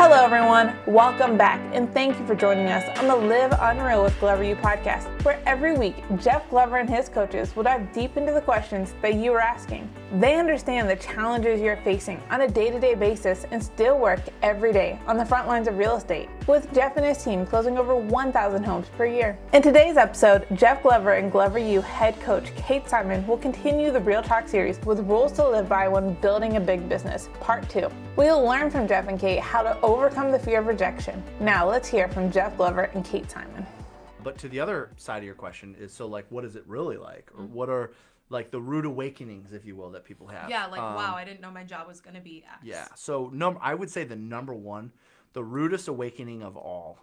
Hello everyone, welcome back, and thank you for joining us on the Live Unreal with Glover U podcast, where every week Jeff Glover and his coaches will dive deep into the questions that you are asking. They understand the challenges you're facing on a day-to-day basis and still work every day on the front lines of real estate, with Jeff and his team closing over 1,000 homes per year. In today's episode, Jeff Glover and Glover U head coach Kate Simon will continue the Real Talk series with rules to live by when building a big business, part 2. We'll learn from Jeff and Kate how to overcome the fear of rejection. Now let's hear from Jeff Glover and Kate Simon. But to the other side of your question is, so like, what is it really like? Or what are like the rude awakenings, if you will, that people have? Yeah, like, wow, I didn't know my job was going to be X. Yeah, so I would say the number one, the rudest awakening of all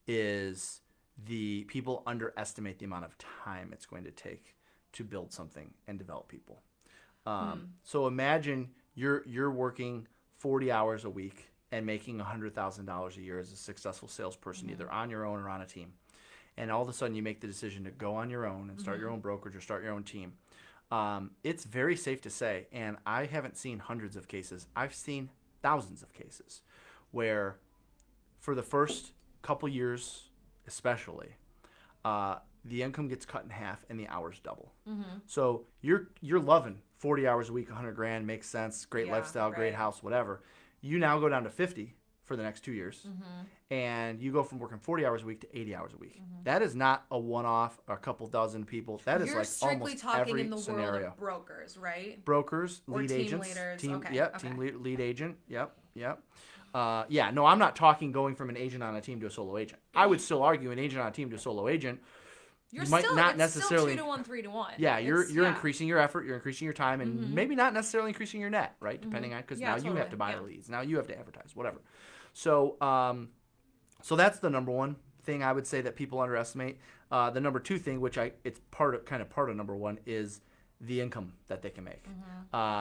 is the people underestimate the amount of time it's going to take to build something and develop people. So imagine you're working 40 hours a week and making $100,000 a year as a successful salesperson, either on your own or on a team. And all of a sudden you make the decision to go on your own and start your own brokerage or start your own team. It's very safe to say, and I haven't seen hundreds of cases, I've seen thousands of cases where for the first couple years especially, the income gets cut in half and the hours double. So you're loving 40 hours a week, 100 grand, makes sense, great lifestyle, great house, whatever. You now go down to 50 for the next 2 years, and you go from working 40 hours a week to 80 hours a week. That is not a one-off, a couple dozen people. That is You're like strictly almost talking every in the scenario. world of brokers, right? Brokers, Or lead team agents, leaders. team, Okay, yep, okay. team lead agent, yep. Yeah, no, I'm not talking going from an agent on a team to a solo agent. I would still argue an agent on a team to a solo agent. You're might still, not it's necessarily still 2 to 1, 3 to 1. Yeah, you're increasing your effort, you're increasing your time, and maybe not necessarily increasing your net, right? Depending on, because now you have to buy the leads, now you have to advertise, whatever. So, so that's the number one thing I would say that people underestimate. The number two thing, which it's part of number one, is the income that they can make.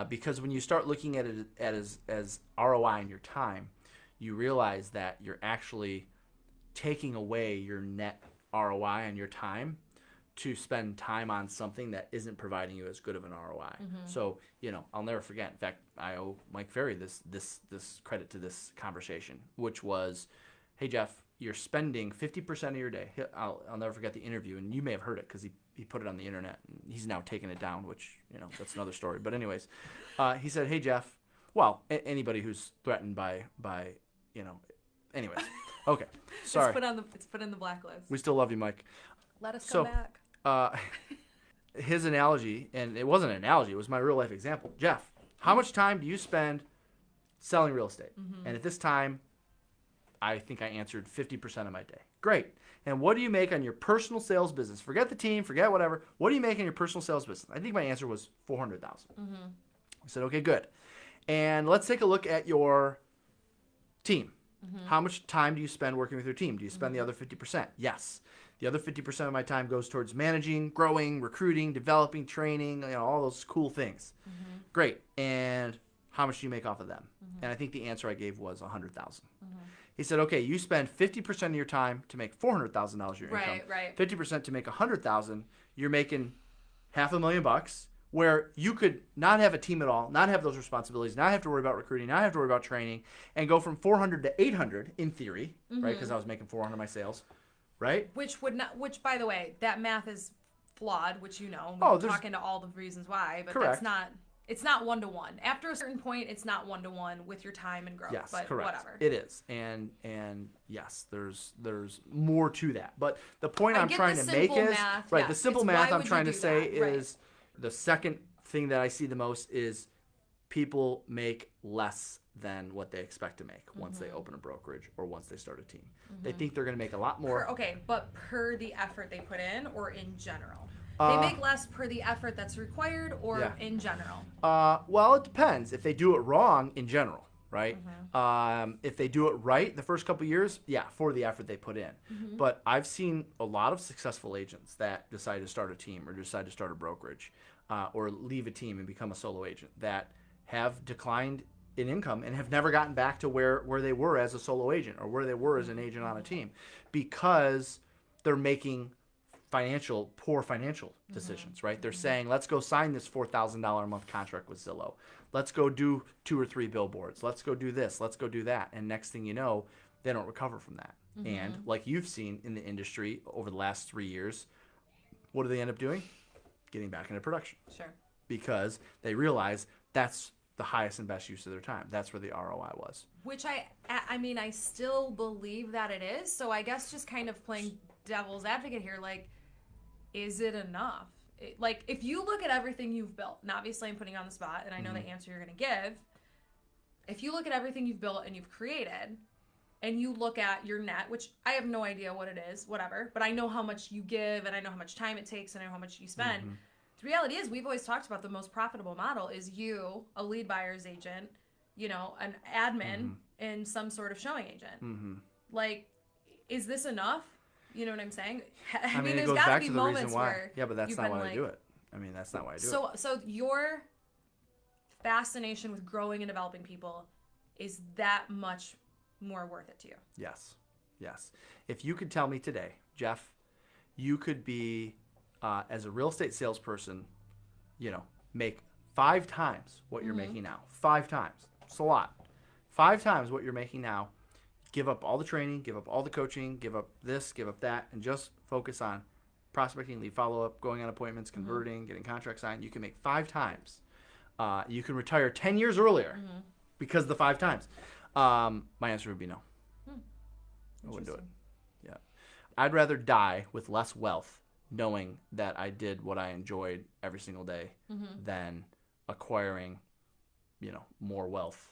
Because when you start looking at it as ROI in your time, you realize that you're actually taking away your net ROI on your time to spend time on something that isn't providing you as good of an ROI. So, I'll never forget. In fact, I owe Mike Ferry this credit to this conversation, which was, hey, Jeff, you're spending 50% of your day. I'll never forget the interview, and you may have heard it because he put it on the internet. And he's now taken it down, which, that's another story. But anyways, he said, hey, Jeff, well, anybody who's threatened by anyways. Okay, sorry. It's put in the blacklist. We still love you, Mike. Let us come back. His analogy, and it wasn't an analogy, it was my real life example. Jeff, how much time do you spend selling real estate? And at this time, I think I answered 50% of my day. Great. And what do you make on your personal sales business? Forget the team, forget whatever. What do you make on your personal sales business? I think my answer was $400,000. I said, okay, good. And let's take a look at your team. How much time do you spend working with your team? Do you spend the other 50%? Yes. The other 50% of my time goes towards managing, growing, recruiting, developing, training, all those cool things. Great. And how much do you make off of them? And I think the answer I gave was $100,000. He said, okay, you spend 50% of your time to make $400,000 of your income. Right. 50% to make $100,000. You're making $500,000 where you could not have a team at all, not have those responsibilities, not have to worry about recruiting, not have to worry about training, and go from 400 to 800 in theory, right? Because I was making 400 my sales, right? Which, by the way, that math is flawed, which we're talking to all the reasons why, but correct. It's not one-to-one. After a certain point, it's not one-to-one with your time and growth, yes, but correct. Whatever. It is. And yes, there's more to that. But the point I'm trying to make is, math, right, the simple math I'm trying to say is, the second thing that I see the most is people make less than what they expect to make once they open a brokerage or once they start a team. They think they're going to make a lot more. But per the effort they put in or in general? They make less per the effort that's required or in general? Well, it depends. If they do it wrong, in general, right? If they do it right the first couple of years, for the effort they put in. But I've seen a lot of successful agents that decide to start a team or decide to start a brokerage or leave a team and become a solo agent that have declined in income and have never gotten back to where they were as a solo agent or where they were as an agent on a team because they're making poor financial decisions, right? They're saying, let's go sign this $4,000 a month contract with Zillow. Let's go do 2 or 3 billboards. Let's go do this. Let's go do that. And next thing you know, they don't recover from that. And like you've seen in the industry over the last 3 years, what do they end up doing? Getting back into production. Sure. Because they realize that's the highest and best use of their time. That's where the ROI was. Which I mean, I still believe that it is. So I guess just kind of playing devil's advocate here, like, is it enough? Like, if you look at everything you've built, and obviously I'm putting you on the spot, and I know the answer you're going to give. If you look at everything you've built and you've created, and you look at your net, which I have no idea what it is, whatever, but I know how much you give, and I know how much time it takes, and I know how much you spend. The reality is, we've always talked about the most profitable model is you, a lead buyer's agent, an admin, and some sort of showing agent. Like, is this enough? You know what I'm saying? I mean, there's it goes got to back be to the moments reason why. where Yeah, but that's you've not been why I like, do it. I mean, that's not why I do it. So your fascination with growing and developing people is that much more worth it to you? Yes. If you could tell me today, Jeff, you could be, as a real estate salesperson, make 5 times what you're making now. 5 times. It's a lot. 5 times what you're making now. Give up all the training, give up all the coaching, give up this, give up that, and just focus on prospecting, lead follow-up, going on appointments, converting, getting contracts signed. You can make 5 times. You can retire 10 years earlier because of the 5 times. My answer would be no. I wouldn't do it. Yeah. I'd rather die with less wealth knowing that I did what I enjoyed every single day than acquiring, more wealth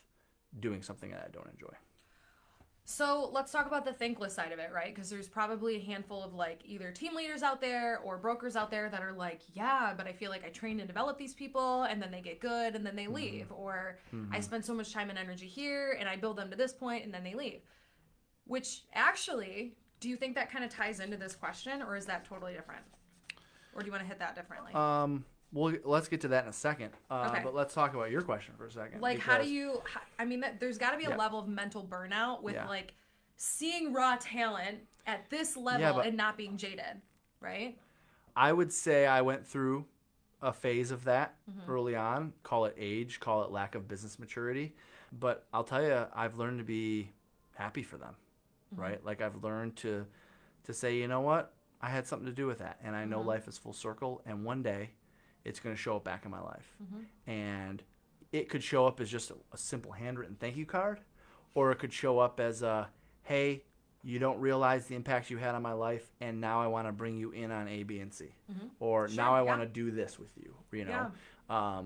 doing something that I don't enjoy. So let's talk about the thankless side of it, right? Because there's probably a handful of like either team leaders out there or brokers out there that are like, yeah, but I feel like I train and develop these people and then they get good and then they leave. Or I spend so much time and energy here and I build them to this point and then they leave. Which actually, do you think that kind of ties into this question or is that totally different? Or do you want to hit that differently? Well, let's get to that in a second. Okay. But let's talk about your question for a second. Like, how do you, there's got to be a level of mental burnout with like seeing raw talent at this level and not being jaded, right? I would say I went through a phase of that early on. Call it age, call it lack of business maturity. But I'll tell you, I've learned to be happy for them, right? Like I've learned to say, you know what? I had something to do with that. And I know life is full circle. And one day, it's going to show up back in my life. And it could show up as just a simple handwritten thank you card, or it could show up as a, hey, you don't realize the impact you had on my life, and now I want to bring you in on A, B, and C. Or now I want to do this with you,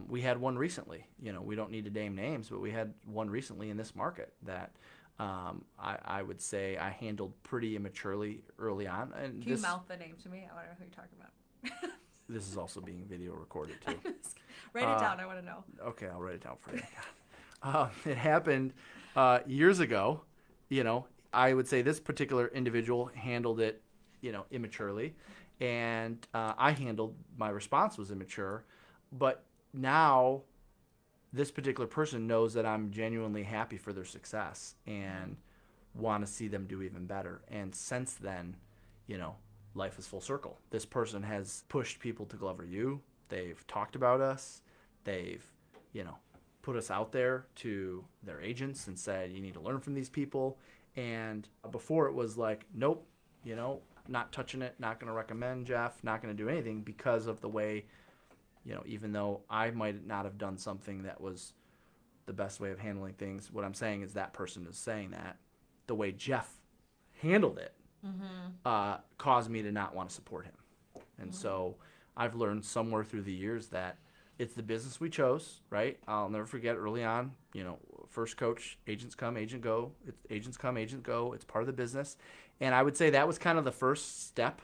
We had one recently, we don't need to name names, but we had one recently in this market that I would say I handled pretty immaturely early on. And Can you mouth the name to me? I want to know who you're talking about. This is also being video recorded too. Write it down. I want to know. Okay, I'll write it down for you. It happened years ago. I would say this particular individual handled it, immaturely, and my response was immature. But now, this particular person knows that I'm genuinely happy for their success and want to see them do even better. And since then, life is full circle. This person has pushed people to Glover U. They've talked about us. They've, put us out there to their agents and said, you need to learn from these people. And before it was like, nope, not touching it, not going to recommend Jeff, not going to do anything because of the way, even though I might not have done something that was the best way of handling things, what I'm saying is that person is saying that the way Jeff handled it caused me to not want to support him. And so I've learned somewhere through the years that it's the business we chose, right? I'll never forget early on, first coach, agents come, agent go. Agents come, agent go. It's part of the business. And I would say that was kind of the first step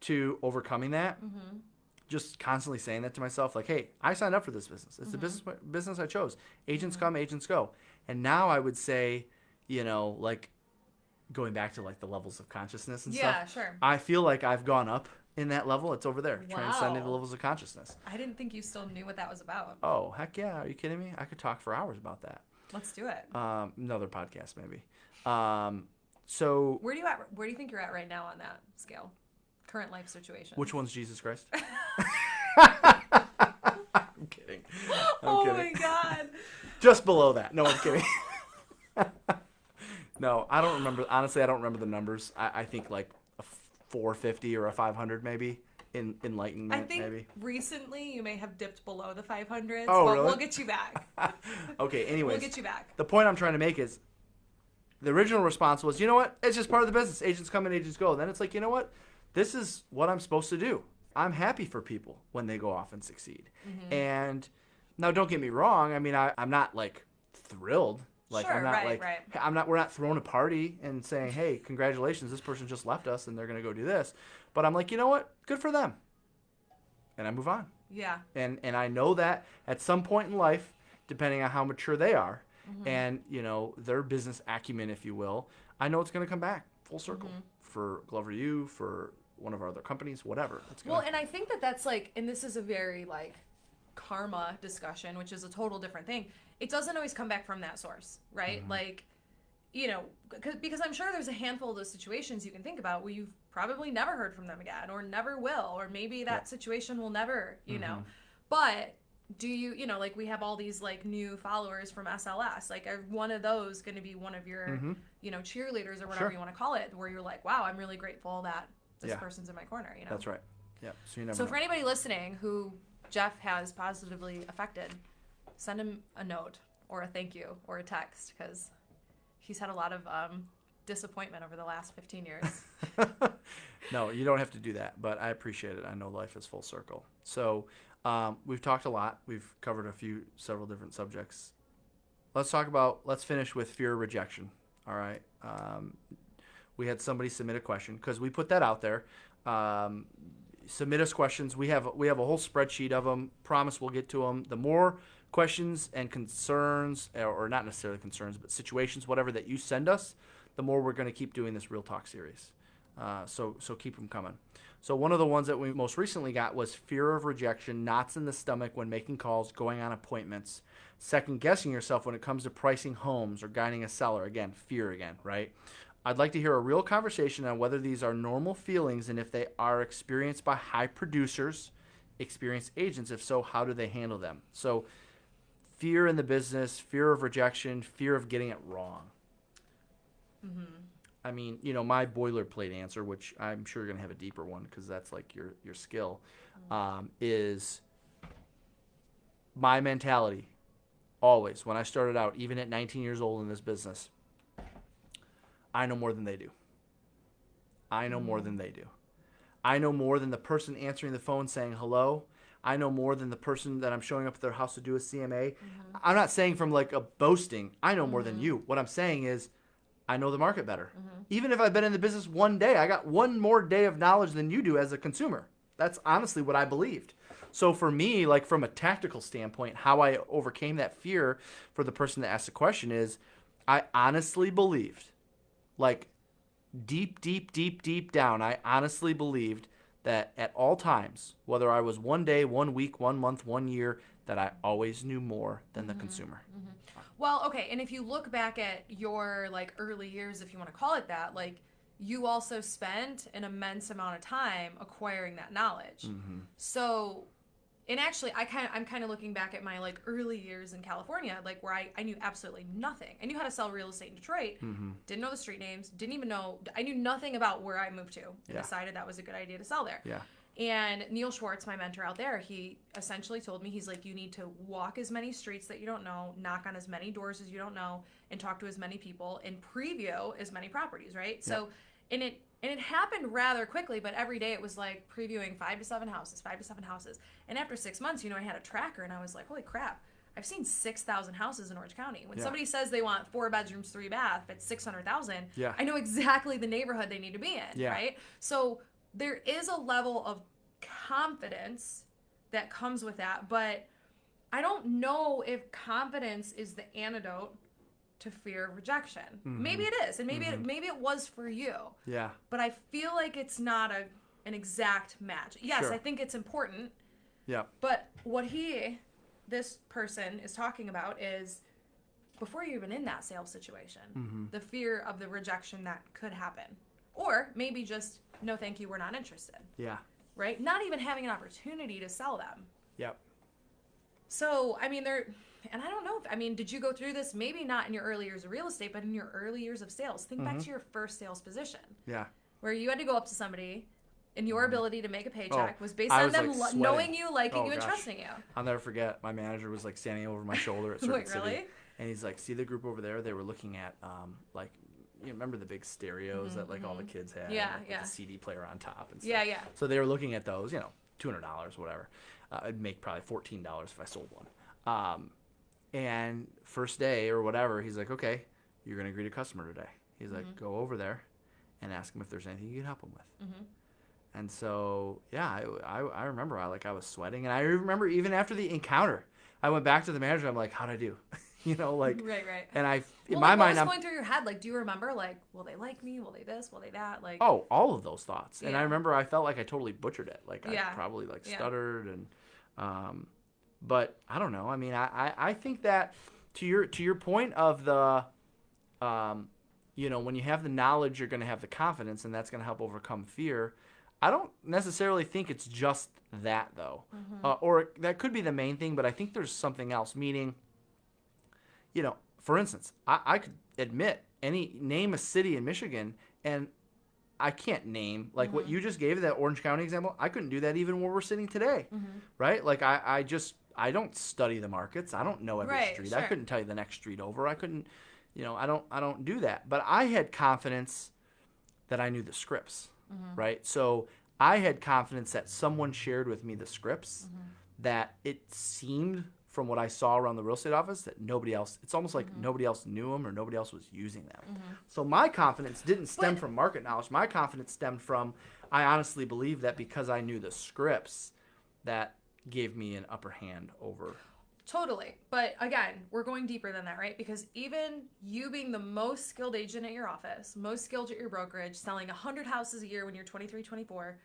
to overcoming that. Just constantly saying that to myself, like, hey, I signed up for this business. It's the business I chose. Agents come, agents go. And now I would say, like, going back to like the levels of consciousness and stuff. Yeah, sure. I feel like I've gone up in that level. It's over there, transcending the levels of consciousness. I didn't think you still knew what that was about. Oh, heck yeah. Are you kidding me? I could talk for hours about that. Let's do it. Another podcast maybe. So where do you think you're at right now on that scale? current life situation. Which one's Jesus Christ? I'm kidding. I'm kidding. My God. Just below that. No, I'm kidding. No, I don't remember. Honestly, I don't remember the numbers. I think like a 450 or a 500 maybe in enlightenment. I think maybe. Recently you may have dipped below the 500s, Oh, but really? we'll get you back. Okay, anyways. We'll get you back. The point I'm trying to make is the original response was, you know what? It's just part of the business. Agents come and agents go. Then it's like, you know what? This is what I'm supposed to do. I'm happy for people when they go off and succeed. Mm-hmm. And now don't get me wrong. I mean, I'm not like thrilled. Like sure, I'm not right. we're not throwing a party and saying, "Hey, congratulations, this person just left us and they're going to go do this." But I'm like, "You know what? Good for them." And I move on. Yeah. And I know that at some point in life, depending on how mature they are, mm-hmm. and you know their business acumen, if you will, I know it's going to come back full circle mm-hmm. for Glover U, for one of our other companies, whatever. Well, and I think that's like, and this is a very like karma discussion, which is a total different thing. It doesn't always come back from that source, right? Mm-hmm. Like, you know, because I'm sure there's a handful of those situations you can think about where you've probably never heard from them again, or never will, or maybe that situation will never, you know. But do you know, like we have all these like new followers from SLS. Like, are one of those going to be one of your, you know, cheerleaders or whatever you want to call it, where you're like, wow, I'm really grateful that this person's in my corner, you know? That's right. Yeah. So you never know. For anybody listening who Jeff has positively affected, send him a note or a thank you or a text, because he's had a lot of disappointment over the last 15 years. No, you don't have to do that, but I appreciate it. I know life is full circle. So we've talked a lot. We've covered several different subjects. Let's finish with fear of rejection. All right. We had somebody submit a question because we put that out there. Submit us questions. We have a whole spreadsheet of them. Promise we'll get to them. The more questions and concerns, or not necessarily concerns, but situations, whatever that you send us, the more we're going to keep doing this Real Talk series. So keep them coming. So one of the ones that we most recently got was fear of rejection, knots in the stomach when making calls, going on appointments, second guessing yourself when it comes to pricing homes or guiding a seller. Again, fear again, right? I'd like to hear a real conversation on whether these are normal feelings and if they are experienced by high producers, experienced agents. If so, how do they handle them? So fear in the business, fear of rejection, fear of getting it wrong. Mm-hmm. I mean, you know, my boilerplate answer, which I'm sure you're going to have a deeper one because that's like your skill, is my mentality always. When I started out, even at 19 years old in this business, I know more than they do. I know more than they do. I know more than the person answering the phone saying hello. I know more than the person that I'm showing up at their house to do a CMA. I'm not saying from like a boasting. I know more than you. What I'm saying is I know the market better. Even if I've been in the business one day, I got one more day of knowledge than you do as a consumer. That's honestly what I believed. So for me, like from a tactical standpoint, how I overcame that fear for the person that asked the question is I honestly believed, like deep down, I honestly believed that at all times, whether I was 1 day, 1 week, 1 month, 1 year, that I always knew more than the consumer. Well, okay, and if you look back at your like early years, if you want to call it that, like you also spent an immense amount of time acquiring that knowledge. So, and actually, I'm kind of looking back at my like early years in California, like where I knew absolutely nothing. I knew how to sell real estate in Detroit, didn't know the street names, didn't even know, I knew nothing about where I moved to, and decided that was a good idea to sell there. Yeah. And Neil Schwartz, my mentor out there, he essentially told me, he's like, you need to walk as many streets that you don't know, knock on as many doors as you don't know, and talk to as many people, and preview as many properties, right? Yep. So, and it happened rather quickly, but every day it was like previewing 5 to 7 houses. And after 6 months, you know, I had a tracker, and I was like, holy crap, I've seen 6,000 houses in Orange County. When somebody says they want 4 bedrooms, 3 bath, but 600,000, I know exactly the neighborhood they need to be in, right? So there is a level of confidence that comes with that, but I don't know if confidence is the antidote to fear of rejection. Maybe it is, and maybe it was for you. Yeah. But I feel like it's not an exact match. Yes, I think it's important. Yeah. But what this person is talking about is before you're even in that sales situation, the fear of the rejection that could happen. Or maybe just no thank you, we're not interested. Yeah. Right? Not even having an opportunity to sell them. Yep. So, I mean, and I don't know did you go through this? Maybe not in your early years of real estate, but in your early years of sales. Think back to your first sales position. Yeah. Where you had to go up to somebody and your ability to make a paycheck was based I on was, them like, knowing you, liking you, and gosh. trusting you. I'll never forget. My manager was like standing over my shoulder at Circuit Wait, City. really? And he's like, see the group over there? They were looking at, like, you remember the big stereos that, like, all the kids had? Yeah, like, yeah. With the CD player on top and stuff. Yeah, yeah. So they were looking at those, $200, whatever. I'd make probably $14 if I sold one. And first day or whatever, he's like, okay, you're going to greet a customer today. He's like, go over there and ask him if there's anything you can help him with. And so, yeah, I remember I was sweating. And I remember even after the encounter, I went back to the manager. I'm like, how'd I do? Like, right. And in my my mind, what was going through your head? Like, do you remember, like, will they like me? Will they this? Will they that? Like, oh, all of those thoughts. And Yeah. I remember I felt like I totally butchered it. Like, Yeah. I probably, like, Yeah. stuttered. And, but I don't know. I mean, I think that to your point of the, when you have the knowledge, you're going to have the confidence, and that's going to help overcome fear. I don't necessarily think it's just that, though. Or that could be the main thing, but I think there's something else, meaning, for instance, I could admit name a city in Michigan, and I can't name, like what you just gave, that Orange County example, I couldn't do that even where we're sitting today, right? Like I don't study the markets. I don't know every street. Sure. I couldn't tell you the next street over. I couldn't, I don't do that. But I had confidence that I knew the scripts, right? So I had confidence that someone shared with me the scripts, that it seemed from what I saw around the real estate office that nobody else, it's almost like nobody else knew them or nobody else was using them. So my confidence didn't stem from market knowledge. My confidence stemmed from, I honestly believe that because I knew the scripts, that gave me an upper hand over. Totally. But again, we're going deeper than that, right? Because even you being the most skilled agent at your office, most skilled at your brokerage, selling 100 houses a year when you're 23, 24,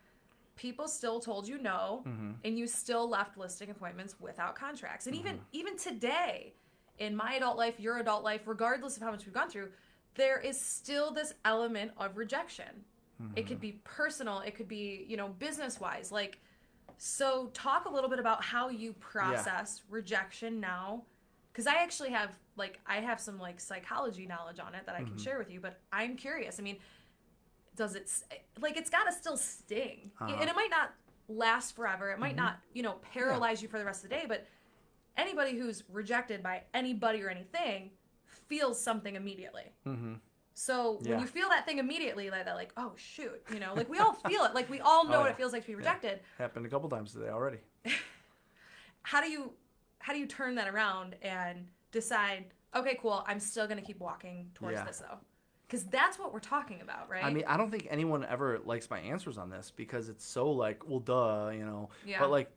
people still told you no, and you still left listing appointments without contracts. And even today, in my adult life, your adult life, regardless of how much we've gone through, there is still this element of rejection. It could be personal, it could be, business-wise. Like, so talk a little bit about how you process rejection now. Because I actually have, I have some, psychology knowledge on it that I can share with you, but I'm curious. I mean, does it, it's got to still sting. And it might not last forever. It might not, paralyze you for the rest of the day. But anybody who's rejected by anybody or anything feels something immediately. So when you feel that thing immediately, like, oh, shoot, we all feel it. Like, we all know what it feels like to be rejected. Happened a couple times today already. How do you turn that around and decide, okay, cool, I'm still going to keep walking towards this, though? Because that's what we're talking about, right? I mean, I don't think anyone ever likes my answers on this because it's so well, duh, Yeah. But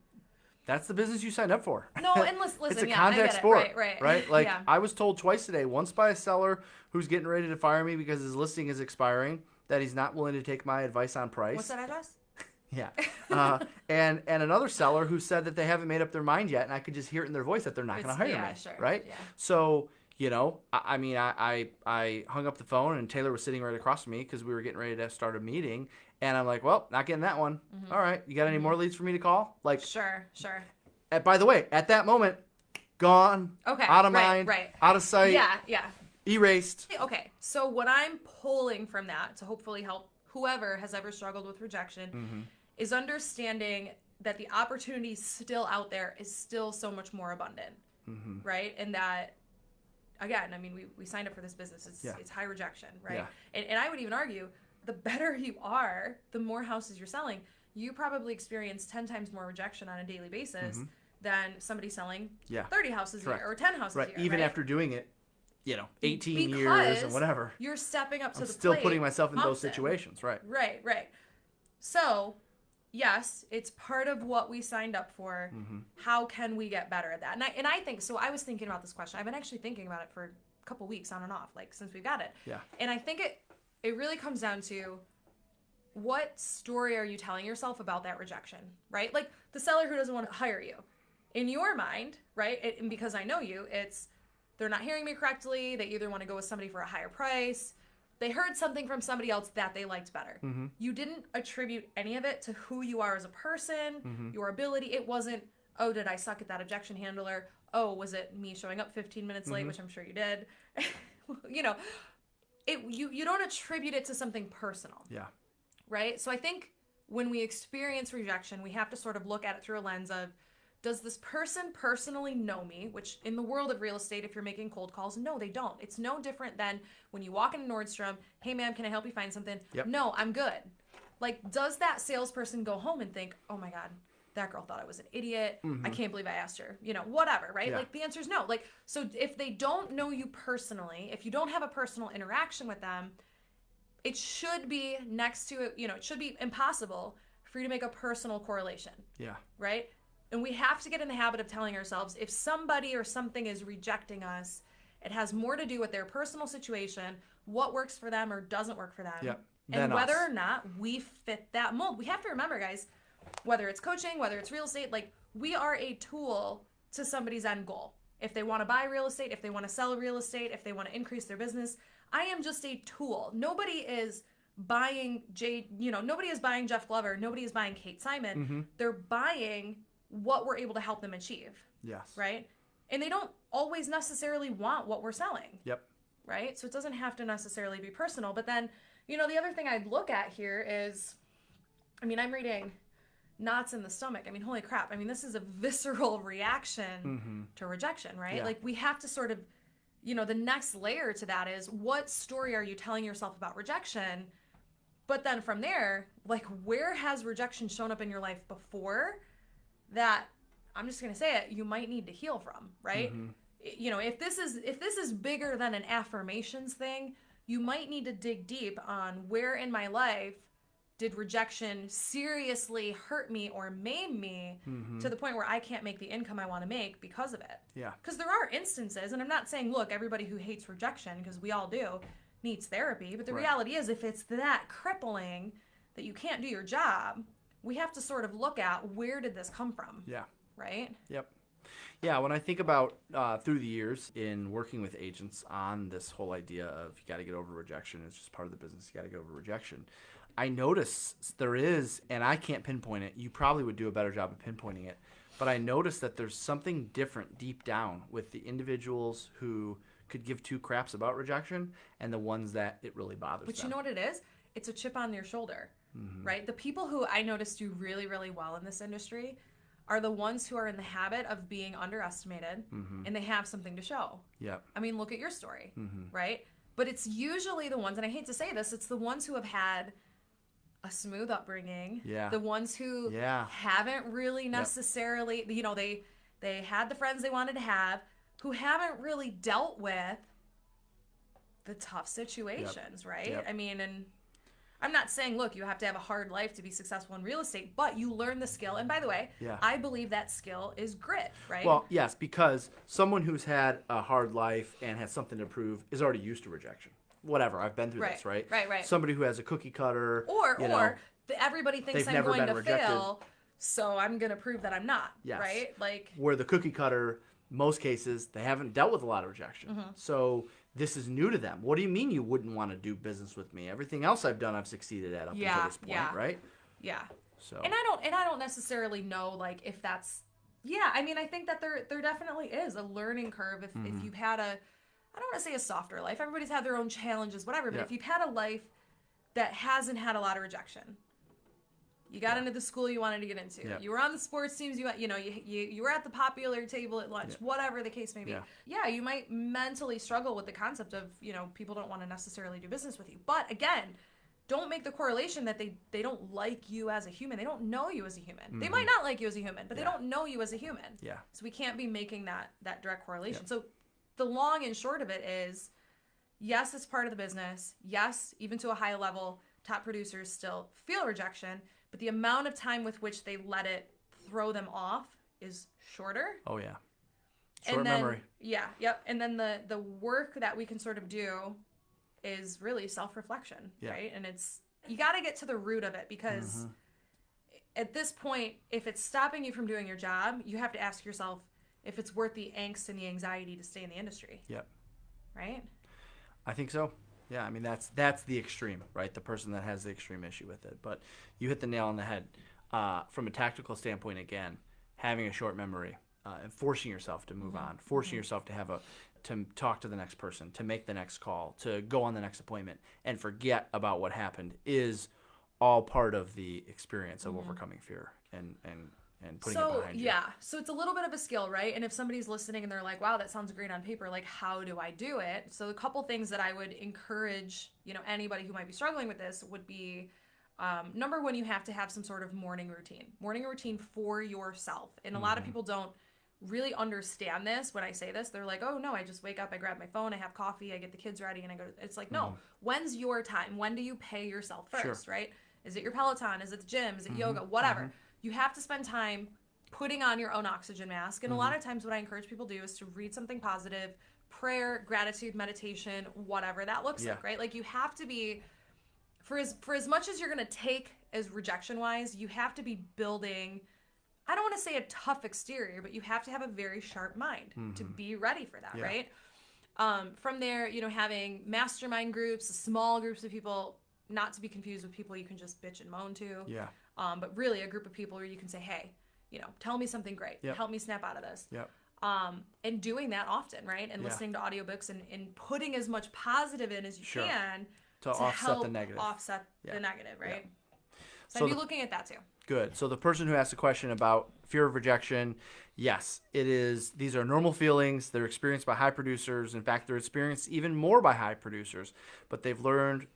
that's the business you signed up for. No, and listen, it's a yeah, contact I get it. sport, right? Like yeah. I was told twice today, once by a seller who's getting ready to fire me because his listing is expiring, that he's not willing to take my advice on price. What's that address? Yeah. And another seller who said that they haven't made up their mind yet, and I could just hear it in their voice that they're not going to hire me. Sure. Right? Yeah. So, I hung up the phone, and Taylor was sitting right across from me because we were getting ready to start a meeting, and I'm like, well, not getting that one. All right. You got any more leads for me to call? Sure. By the way, at that moment, gone, Okay. out of mind, out of sight, Yeah. erased. Okay. So what I'm pulling from that to hopefully help whoever has ever struggled with rejection is understanding that the opportunity still out there is still so much more abundant, right? And that, again, I mean, we signed up for this business. It's high rejection, right? Yeah. And I would even argue, the better you are, the more houses you're selling, you probably experience 10 times more rejection on a daily basis than somebody selling 30 houses a year or 10 houses a year. Even right? after doing it, 18 because years and whatever. You're stepping up to the plate. Still putting myself in those often. situations, right? Right. So, yes, it's part of what we signed up for. How can we get better at that? And I think, so I was thinking about this question. I've been actually thinking about it for a couple weeks on and off, since we've got it. Yeah. And I think it really comes down to, what story are you telling yourself about that rejection, right? Like the seller who doesn't want to hire you. In your mind, right, and because I know you, it's they're not hearing me correctly, they either want to go with somebody for a higher price, they heard something from somebody else that they liked better. Mm-hmm. You didn't attribute any of it to who you are as a person, your ability. It wasn't, oh, did I suck at that objection handler? Oh, was it me showing up 15 minutes late, which I'm sure you did? You know, you don't attribute it to something personal. Yeah. Right? So I think when we experience rejection, we have to sort of look at it through a lens of, does this person personally know me? Which in the world of real estate, if you're making cold calls, no, they don't. It's no different than when you walk into Nordstrom, hey ma'am, can I help you find something? Yep. No, I'm good. Like, does that salesperson go home and think, oh my God, that girl thought I was an idiot. I can't believe I asked her, you know, whatever, right? Yeah. Like the answer is no. Like, so if they don't know you personally, if you don't have a personal interaction with them, it should be next to it, you know, it should be impossible for you to make a personal correlation. Yeah. Right? And we have to get in the habit of telling ourselves, if somebody or something is rejecting us, it has more to do with their personal situation, what works for them or doesn't work for them. Yep. And whether or not we fit that mold. We have to remember, guys, whether it's coaching, whether it's real estate, like, we are a tool to somebody's end goal. If they want to buy real estate, if they want to sell real estate, if they want to increase their business, I am just a tool. Nobody is buying nobody is buying Jeff Glover. Nobody is buying Kate Simon. They're buying what we're able to help them achieve. Yes. Right? And they don't always necessarily want what we're selling. Yep. Right? So it doesn't have to necessarily be personal. But then, you know, the other thing I'd look at here is, I mean, I'm reading knots in the stomach. I mean, holy crap. I mean, this is a visceral reaction to rejection, right? Yeah. Like, we have to sort of, you know, the next layer to that is, what story are you telling yourself about rejection? But then from there, like, where has rejection shown up in your life before that, I'm just going to say it, you might need to heal from, right? You know, if this is bigger than an affirmations thing, you might need to dig deep on, where in my life did rejection seriously hurt me or maim me to the point where I can't make the income I want to make because of it. Yeah. Because there are instances, and I'm not saying, look, everybody who hates rejection, because we all do, needs therapy, but the reality is, if it's that crippling that you can't do your job, we have to sort of look at, where did this come from? Yeah. Right? Yep. Yeah, when I think about through the years in working with agents on this whole idea of, you got to get over rejection, it's just part of the business, you got to get over rejection, I notice there is, and I can't pinpoint it, you probably would do a better job of pinpointing it, but I notice that there's something different deep down with the individuals who could give two craps about rejection and the ones that it really bothers them. But you know what it is? It's a chip on your shoulder, right? The people who I notice do really, really well in this industry are the ones who are in the habit of being underestimated, and they have something to show. Yep. I mean, look at your story, right? But it's usually the ones, and I hate to say this, it's the ones who have had a smooth upbringing. Yeah. The ones who haven't really necessarily, you know, they had the friends they wanted to have, who haven't really dealt with the tough situations, right? Yep. I mean, and I'm not saying, look, you have to have a hard life to be successful in real estate, but you learn the skill. And by the way, I believe that skill is grit, right? Well, yes, because someone who's had a hard life and has something to prove is already used to rejection. Whatever, I've been through this, right? Right. Somebody who has a cookie cutter, everybody thinks they've I'm never going been to rejected. fail, so I'm going to prove that I'm not, Yes. right? Like, where the cookie cutter, most cases, they haven't dealt with a lot of rejection. So this is new to them. What do you mean you wouldn't want to do business with me? Everything else I've done, I've succeeded at up until this point, right? Yeah. So. And I don't necessarily know, like, if that's, I mean, I think that there definitely is a learning curve if you've had I don't want to say a softer life. Everybody's had their own challenges, whatever. But if you've had a life that hasn't had a lot of rejection, you got into the school you wanted to get into. You were on the sports teams. You were at the popular table at lunch. Whatever the case may be. You might mentally struggle with the concept of, you know, people don't want to necessarily do business with you. But again, don't make the correlation that they don't like you as a human. They don't know you as a human. They might not like you as a human, but they don't know you as a human. So we can't be making that direct correlation. So the long and short of it is, yes, it's part of the business. Yes, even to a high level, top producers still feel rejection, but the amount of time with which they let it throw them off is shorter. Oh, yeah. Short memory. Yeah, yep. And then the work that we can sort of do is really self-reflection, right? And you got to get to the root of it, because at this point, if it's stopping you from doing your job, you have to ask yourself if it's worth the angst and the anxiety to stay in the industry. Yep. Right? I think so. Yeah, I mean, that's the extreme, right? The person that has the extreme issue with it. But you hit the nail on the head. From a tactical standpoint, again, having a short memory and forcing yourself to move on, forcing yourself to talk to the next person, to make the next call, to go on the next appointment, and forget about what happened is all part of the experience of overcoming fear and putting it behind you. Yeah, so it's a little bit of a skill, right? And if somebody's listening and they're like, wow, that sounds great on paper, like, how do I do it? So a couple things that I would encourage, anybody who might be struggling with this would be, number one, you have to have some sort of morning routine for yourself. And a lot of people don't really understand this. When I say this, they're like, oh no, I just wake up, I grab my phone, I have coffee, I get the kids ready, and I go. It's like, no, when's your time? When do you pay yourself first, right? Is it your Peloton? Is it the gym? Is it yoga? Whatever. You have to spend time putting on your own oxygen mask. And a lot of times what I encourage people to do is to read something positive, prayer, gratitude, meditation, whatever that looks like, right? Like, you have to be, for as much as you're going to take as rejection wise, you have to be building, I don't want to say a tough exterior, but you have to have a very sharp mind to be ready for that, right? From there, having mastermind groups, small groups of people, not to be confused with people you can just bitch and moan to. Yeah. But really a group of people where you can say, hey, tell me something great. Help me snap out of this. And doing that often, right? And listening to audiobooks and putting as much positive in as you can to offset help the negative. Offset the negative, right? So So I'd be looking at that too. Good. So the person who asked the question about fear of rejection, yes, it is. These are normal feelings. They're experienced by high producers. In fact, they're experienced even more by high producers. But they've learned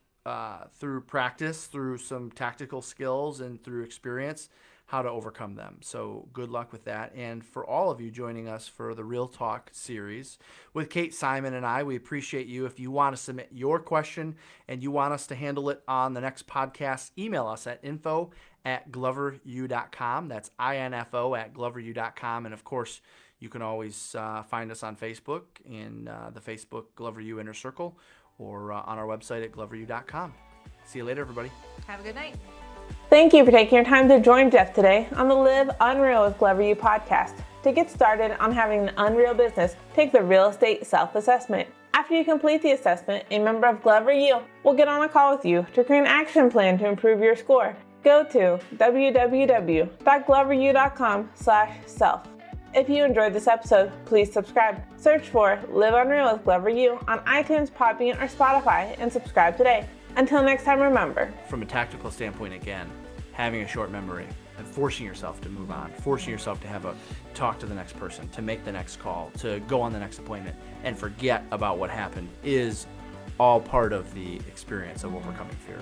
through practice, through some tactical skills, and through experience, how to overcome them. So good luck with that. And for all of you joining us for the Real Talk series with Kate, Simon, and I, we appreciate you. If you want to submit your question and you want us to handle it on the next podcast, email us at info@gloveru.com. That's info@gloveru.com. And of course, you can always find us on Facebook in the Facebook Glover U Inner Circle, or on our website at gloveru.com. See you later, everybody. Have a good night. Thank you for taking your time to join Jeff today on the Live Unreal with Glover U podcast. To get started on having an unreal business, take the real estate self-assessment. After you complete the assessment, a member of Glover U will get on a call with you to create an action plan to improve your score. Go to www.gloveru.com/self. If you enjoyed this episode, please subscribe. Search for Live Unreal with Glover U on iTunes, Podbean, or Spotify and subscribe today. Until next time, remember. From a tactical standpoint, again, having a short memory and forcing yourself to move on, forcing yourself to talk to the next person, to make the next call, to go on the next appointment, and forget about what happened is all part of the experience of overcoming fear.